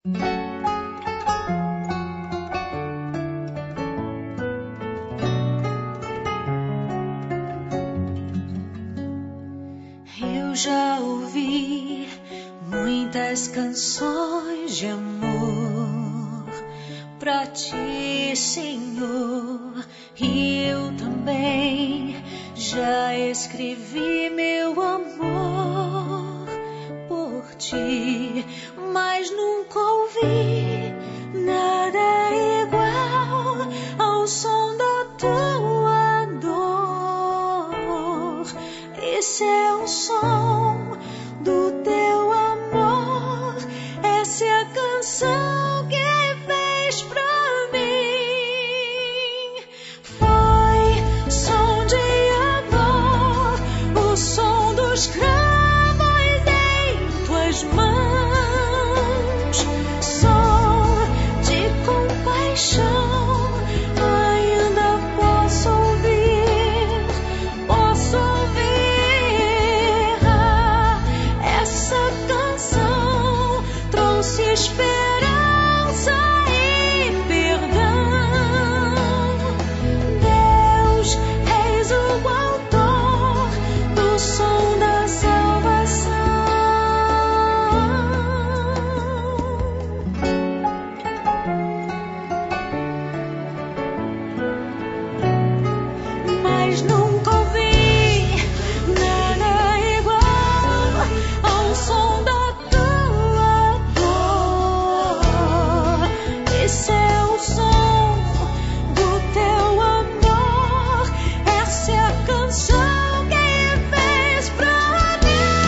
Eu já ouvi muitas canções de amor pra ti, Senhor, e eu também já escrevi meu amor por ti, mas nunca ouvi nada igual ao som da tua dor. Esse é o som do teu amor, essa é a canção que fez pra mim. Foi som de amor, o som dos cravos em tuas mãos, som de compaixão. Ainda posso ouvir essa canção trouxe esperança e perdão. Deus, és o autor do som da salvação. Mas nunca ouvi nada igual ao som da tua dor. Esse é o som do teu amor, essa é a canção que fez pra mim.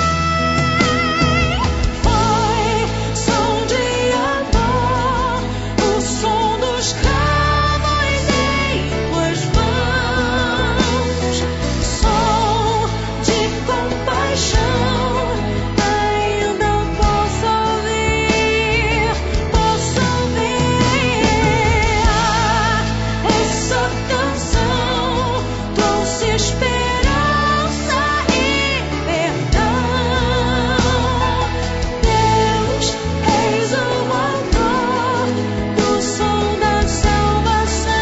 Foi som de amor, o som dos cravos em tuas mãos, som de compaixão. Ainda posso ouvir essa canção trouxe esperança e perdão. Deus, és o autor do som da salvação.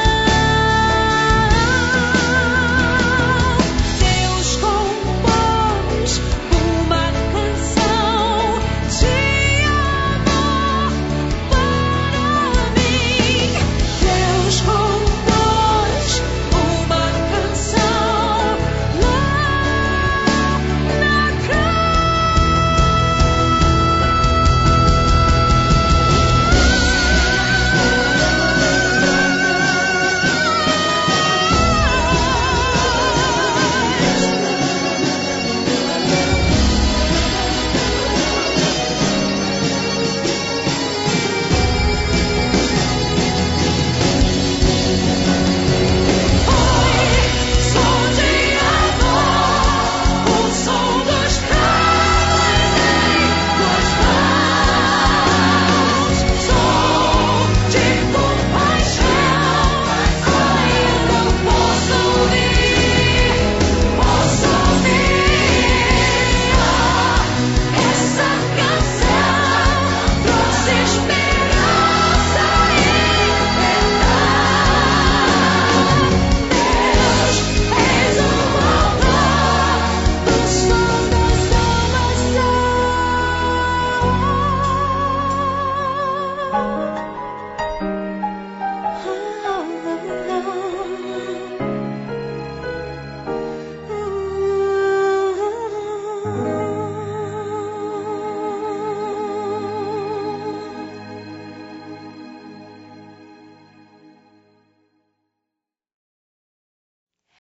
Deus compôs uma canção de amor para mim. Deus compôs uma canção lá na som de amor, o som dos cravos em tuas mãos, som de compaixão. Ainda posso ouvir essa canção trouxe esperança e perdão. Deus, és o autor do som da salvação.